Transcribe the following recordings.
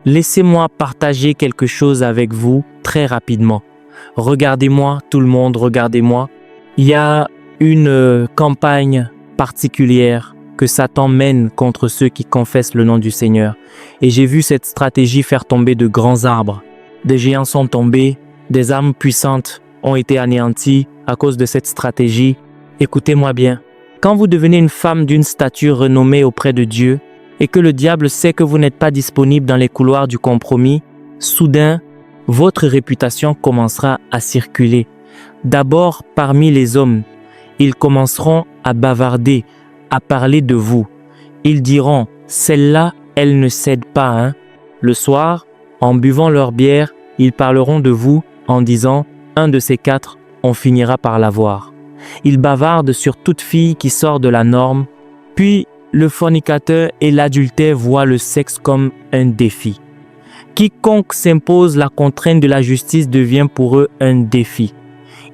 Laissez-moi partager quelque chose avec vous très rapidement. Regardez-moi, tout le monde, regardez-moi. Il y a une campagne particulière que Satan mène contre ceux qui confessent le nom du Seigneur. Et j'ai vu cette stratégie faire tomber de grands arbres. Des géants sont tombés, des armes puissantes ont été anéanties à cause de cette stratégie. Écoutez-moi bien. Quand vous devenez une femme d'une stature renommée auprès de Dieu et que le diable sait que vous n'êtes pas disponible dans les couloirs du compromis, soudain, votre réputation commencera à circuler. D'abord parmi les hommes, ils commenceront à bavarder, à parler de vous. Ils diront, celle-là, elle ne cède pas, hein. Le soir, en buvant leur bière, ils parleront de vous en disant, un de ces quatre, on finira par l'avoir. Ils bavardent sur toute fille qui sort de la norme, puis le fornicateur et l'adultère voient le sexe comme un défi. Quiconque s'impose la contrainte de la justice devient pour eux un défi.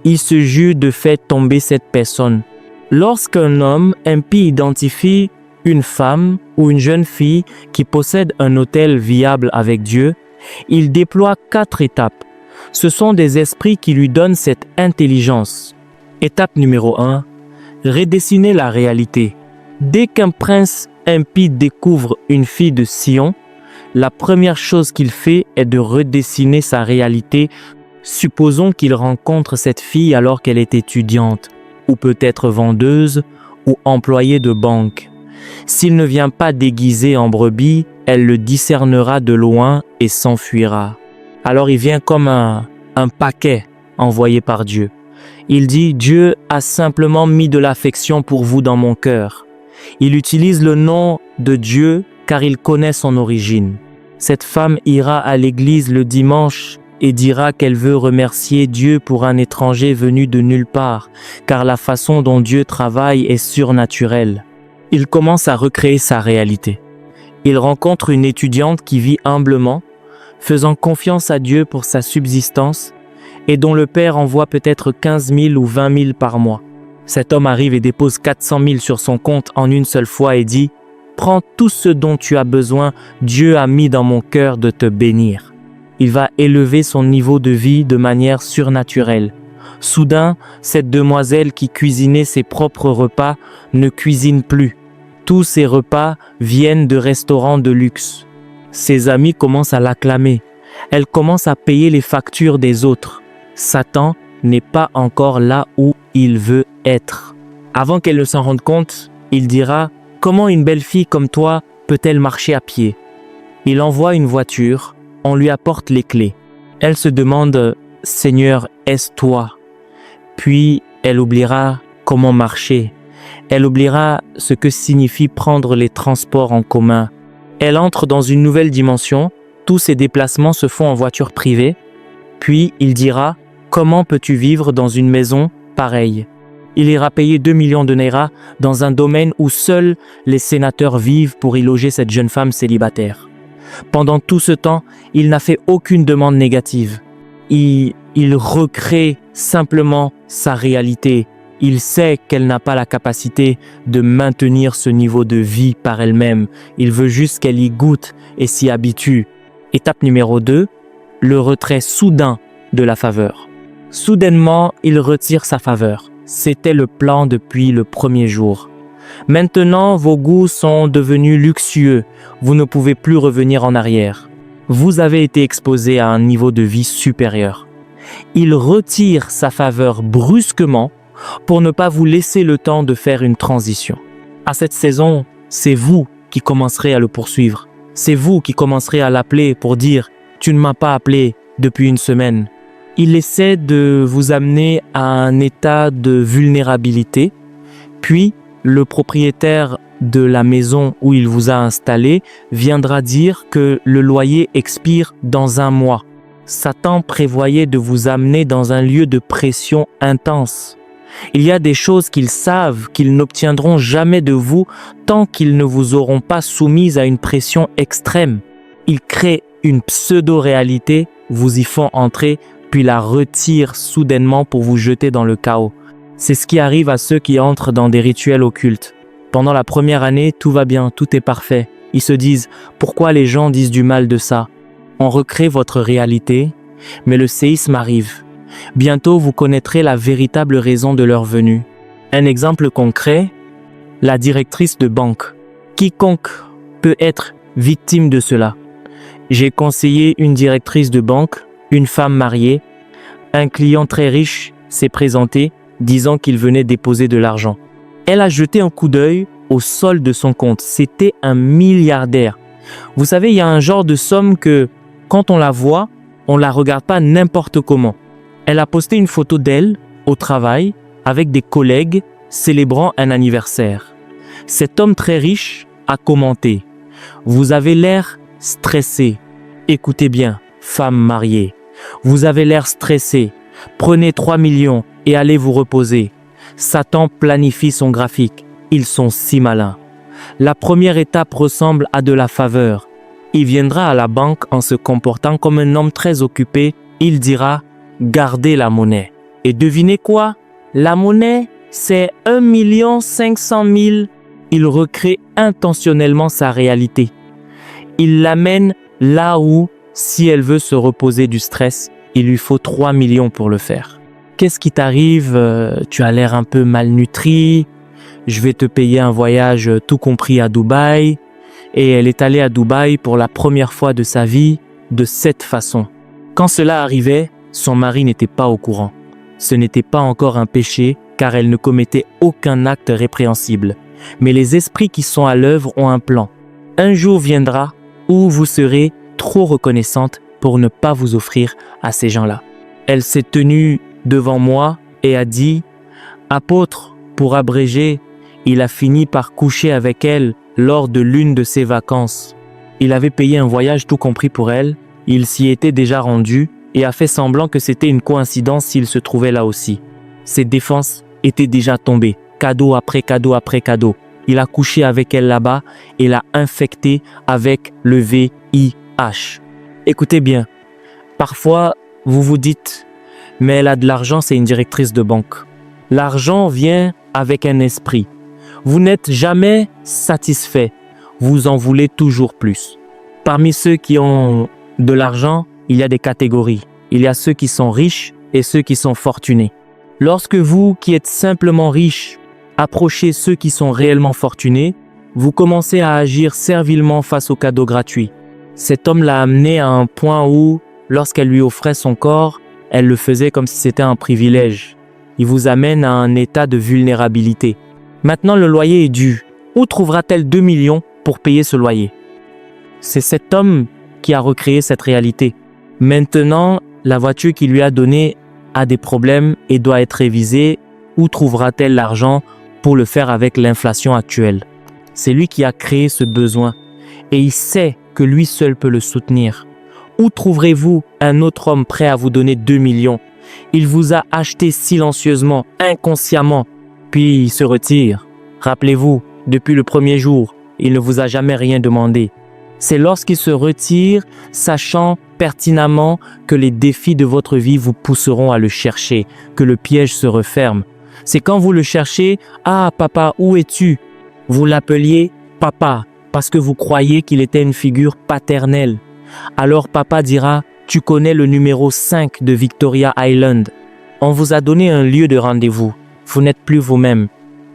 Ils se jurent de faire tomber cette personne. Lorsqu'un homme impie identifie une femme ou une jeune fille qui possède un autel viable avec Dieu, il déploie 4 étapes. Ce sont des esprits qui lui donnent cette intelligence. Étape numéro 1, redessiner la réalité. Dès qu'un prince impie découvre une fille de Sion, la première chose qu'il fait est de redessiner sa réalité. Supposons qu'il rencontre cette fille alors qu'elle est étudiante, ou peut-être vendeuse, ou employée de banque. S'il ne vient pas déguisé en brebis, elle le discernera de loin et s'enfuira. Alors il vient comme un paquet envoyé par Dieu. Il dit, Dieu a simplement mis de l'affection pour vous dans mon cœur. Il utilise le nom de Dieu car il connaît son origine. Cette femme ira à l'église le dimanche et dira qu'elle veut remercier Dieu pour un étranger venu de nulle part, car la façon dont Dieu travaille est surnaturelle. Il commence à recréer sa réalité. Il rencontre une étudiante qui vit humblement, faisant confiance à Dieu pour sa subsistance et dont le père envoie peut-être 15 000 ou 20 000 par mois. Cet homme arrive et dépose 400 000 sur son compte en une seule fois et dit « Prends tout ce dont tu as besoin, Dieu a mis dans mon cœur de te bénir. » Il va élever son niveau de vie de manière surnaturelle. Soudain, cette demoiselle qui cuisinait ses propres repas ne cuisine plus. Tous ses repas viennent de restaurants de luxe. Ses amis commencent à l'acclamer. Elle commence à payer les factures des autres. Satan n'est pas encore là où il veut être. Avant qu'elle ne s'en rende compte, il dira « Comment une belle fille comme toi peut-elle marcher à pied ?» Il envoie une voiture, on lui apporte les clés. Elle se demande « Seigneur, est-ce toi ?» Puis elle oubliera comment marcher. Elle oubliera ce que signifie prendre les transports en commun. Elle entre dans une nouvelle dimension. Tous ses déplacements se font en voiture privée. Puis il dira « Comment peux-tu vivre dans une maison pareille ?» Il ira payer 2 millions de Naira dans un domaine où seuls les sénateurs vivent pour y loger cette jeune femme célibataire. Pendant tout ce temps, il n'a fait aucune demande négative. Il recrée simplement sa réalité. Il sait qu'elle n'a pas la capacité de maintenir ce niveau de vie par elle-même. Il veut juste qu'elle y goûte et s'y habitue. Étape numéro 2, le retrait soudain de la faveur. Soudainement, il retire sa faveur. C'était le plan depuis le premier jour. Maintenant, vos goûts sont devenus luxueux. Vous ne pouvez plus revenir en arrière. Vous avez été exposé à un niveau de vie supérieur. Il retire sa faveur brusquement pour ne pas vous laisser le temps de faire une transition. À cette saison, c'est vous qui commencerez à le poursuivre. C'est vous qui commencerez à l'appeler pour dire « Tu ne m'as pas appelé depuis une semaine ». Il essaie de vous amener à un état de vulnérabilité, puis le propriétaire de la maison où il vous a installé viendra dire que le loyer expire dans 1 mois. Satan prévoyait de vous amener dans un lieu de pression intense. Il y a des choses qu'ils savent qu'ils n'obtiendront jamais de vous tant qu'ils ne vous auront pas soumise à une pression extrême. Ils créent une pseudo-réalité, vous y font entrer, puis la retirent soudainement pour vous jeter dans le chaos. C'est ce qui arrive à ceux qui entrent dans des rituels occultes. Pendant la première année, tout va bien, tout est parfait. Ils se disent « Pourquoi les gens disent du mal de ça ?» On recrée votre réalité, mais le séisme arrive. Bientôt, vous connaîtrez la véritable raison de leur venue. Un exemple concret, la directrice de banque. Quiconque peut être victime de cela. J'ai conseillé une directrice de banque, une femme mariée. Un client très riche s'est présenté, disant qu'il venait déposer de l'argent. Elle a jeté un coup d'œil au solde de son compte. C'était un milliardaire. Vous savez, il y a un genre de somme que, quand on la voit, on ne la regarde pas n'importe comment. Elle a posté une photo d'elle au travail avec des collègues célébrant un anniversaire. Cet homme très riche a commenté « Vous avez l'air stressé. Écoutez bien, femme mariée. Vous avez l'air stressé. Prenez 3 millions et allez vous reposer. Satan planifie son graphique. Ils sont si malins. La première étape ressemble à de la faveur. Il viendra à la banque en se comportant comme un homme très occupé. Il dira « Gardez la monnaie ». Et devinez quoi? La monnaie, c'est 1 500 000. Il recrée intentionnellement sa réalité. Il l'amène là où, si elle veut se reposer du stress, il lui faut 3 millions pour le faire. Qu'est-ce qui t'arrive? Tu as l'air un peu malnutri. Je vais te payer un voyage tout compris à Dubaï. Et elle est allée à Dubaï pour la première fois de sa vie de cette façon. Quand cela arrivait, son mari n'était pas au courant. Ce n'était pas encore un péché car elle ne commettait aucun acte répréhensible. Mais les esprits qui sont à l'œuvre ont un plan. Un jour viendra où vous serez trop reconnaissante pour ne pas vous offrir à ces gens-là. Elle s'est tenue devant moi et a dit « Apôtre, pour abréger, il a fini par coucher avec elle lors de l'une de ses vacances. Il avait payé un voyage tout compris pour elle, il s'y était déjà rendu et a fait semblant que c'était une coïncidence s'il se trouvait là aussi. Ses défenses étaient déjà tombées, cadeau après cadeau après cadeau. Il a couché avec elle là-bas et l'a infectée avec le VIH. Écoutez bien, parfois vous vous dites « mais elle a de l'argent, c'est une directrice de banque ». L'argent vient avec un esprit. Vous n'êtes jamais satisfait, vous en voulez toujours plus. Parmi ceux qui ont de l'argent, il y a des catégories. Il y a ceux qui sont riches et ceux qui sont fortunés. Lorsque vous, qui êtes simplement riche, approchez ceux qui sont réellement fortunés, vous commencez à agir servilement face aux cadeaux gratuits. Cet homme l'a amené à un point où, lorsqu'elle lui offrait son corps, elle le faisait comme si c'était un privilège. Il vous amène à un état de vulnérabilité. Maintenant, le loyer est dû. Où trouvera-t-elle 2 millions pour payer ce loyer? C'est cet homme qui a recréé cette réalité. Maintenant, la voiture qu'il lui a donnée a des problèmes et doit être révisée. Où trouvera-t-elle l'argent pour le faire avec l'inflation actuelle? C'est lui qui a créé ce besoin et il sait que lui seul peut le soutenir. Où trouverez-vous un autre homme prêt à vous donner 2 millions? Il vous a acheté silencieusement, inconsciemment, puis il se retire. Rappelez-vous, depuis le premier jour, il ne vous a jamais rien demandé. C'est lorsqu'il se retire, sachant pertinemment que les défis de votre vie vous pousseront à le chercher, que le piège se referme. C'est quand vous le cherchez, « Ah, papa, où es-tu » Vous l'appeliez « papa » parce que vous croyez qu'il était une figure paternelle. Alors papa dira « Tu connais le numéro 5 de Victoria Island. On vous a donné un lieu de rendez-vous. Vous n'êtes plus vous-même.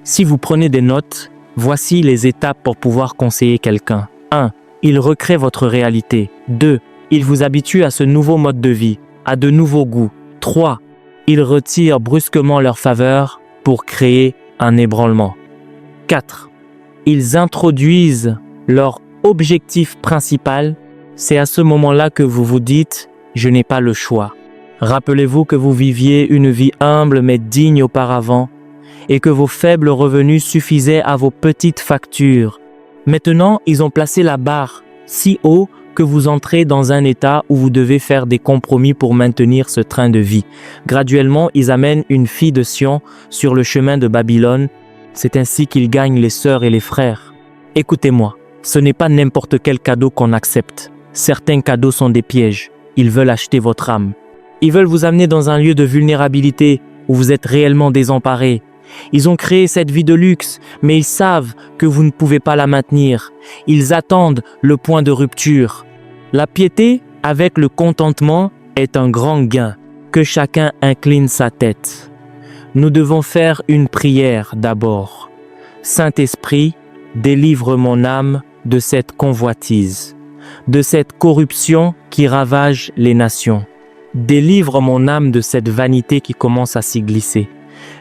Si vous prenez des notes, voici les étapes pour pouvoir conseiller quelqu'un. 1. Il recrée votre réalité. 2. Il vous habitue à ce nouveau mode de vie, à de nouveaux goûts. 3. Il retire brusquement leur faveur pour créer un ébranlement. 4. Ils introduisent leur objectif principal. C'est à ce moment-là que vous vous dites « Je n'ai pas le choix ». Rappelez-vous que vous viviez une vie humble mais digne auparavant et que vos faibles revenus suffisaient à vos petites factures. Maintenant, ils ont placé la barre si haut que vous entrez dans un état où vous devez faire des compromis pour maintenir ce train de vie. Graduellement, ils amènent une fille de Sion sur le chemin de Babylone. C'est ainsi qu'ils gagnent les sœurs et les frères. Écoutez-moi, ce n'est pas n'importe quel cadeau qu'on accepte. Certains cadeaux sont des pièges. Ils veulent acheter votre âme. Ils veulent vous amener dans un lieu de vulnérabilité où vous êtes réellement désemparé. Ils ont créé cette vie de luxe, mais ils savent que vous ne pouvez pas la maintenir. Ils attendent le point de rupture. La piété Avec le contentement est un grand gain. Que chacun incline sa tête. Nous devons faire une prière d'abord. Saint-Esprit, délivre mon âme de cette convoitise, de cette corruption qui ravage les nations. Délivre mon âme de cette vanité qui commence à s'y glisser.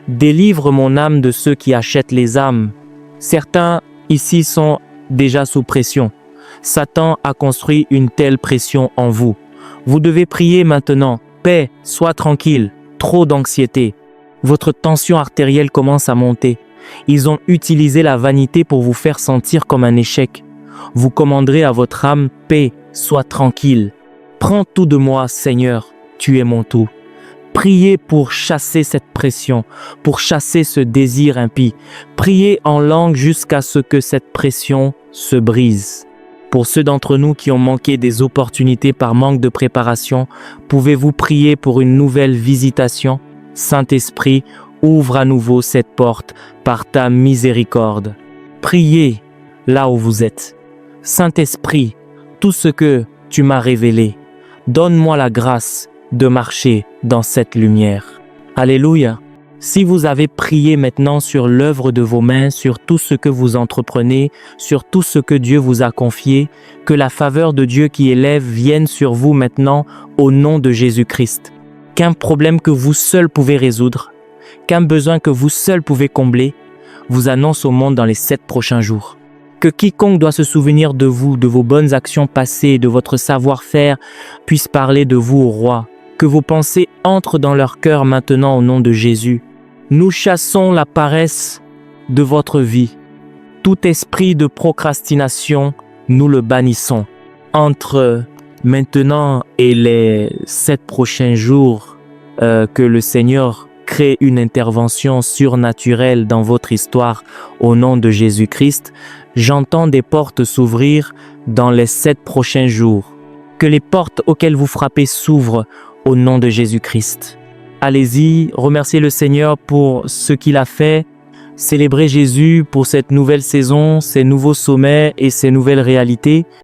Délivre mon âme de ceux qui achètent les âmes. Certains ici sont déjà sous pression. Satan a construit une telle pression en vous. Vous devez prier maintenant. Paix, sois tranquille. Trop d'anxiété. Votre tension artérielle commence à monter. Ils ont utilisé la vanité pour vous faire sentir comme un échec. Vous commanderez à votre âme, paix, sois tranquille. Prends tout de moi, Seigneur, tu es mon tout. Priez pour chasser cette pression, pour chasser ce désir impie. Priez en langue jusqu'à ce que cette pression se brise. Pour ceux d'entre nous qui ont manqué des opportunités par manque de préparation, pouvez-vous prier pour une nouvelle visitation? Saint-Esprit, ouvre à nouveau cette porte par ta miséricorde. Priez là où vous êtes. Saint-Esprit, tout ce que tu m'as révélé, donne-moi la grâce de marcher dans cette lumière. Alléluia. Si vous avez prié maintenant sur l'œuvre de vos mains, sur tout ce que vous entreprenez, sur tout ce que Dieu vous a confié, que la faveur de Dieu qui élève vienne sur vous maintenant au nom de Jésus-Christ. Qu'un problème que vous seul pouvez résoudre, qu'un besoin que vous seul pouvez combler, vous annonce au monde dans les 7 prochains jours. Que quiconque doit se souvenir de vous, de vos bonnes actions passées, de votre savoir-faire, puisse parler de vous au roi. Que vos pensées entrent dans leur cœur maintenant au nom de Jésus. Nous chassons la paresse de votre vie. Tout esprit de procrastination, nous le bannissons. Entre maintenant et les 7 prochains jours, que le Seigneur crée une intervention surnaturelle dans votre histoire au nom de Jésus-Christ, j'entends des portes s'ouvrir dans les 7 prochains jours. Que les portes auxquelles vous frappez s'ouvrent au nom de Jésus-Christ. Allez-y, remerciez le Seigneur pour ce qu'il a fait. Célébrez Jésus pour cette nouvelle saison, ces nouveaux sommets et ces nouvelles réalités.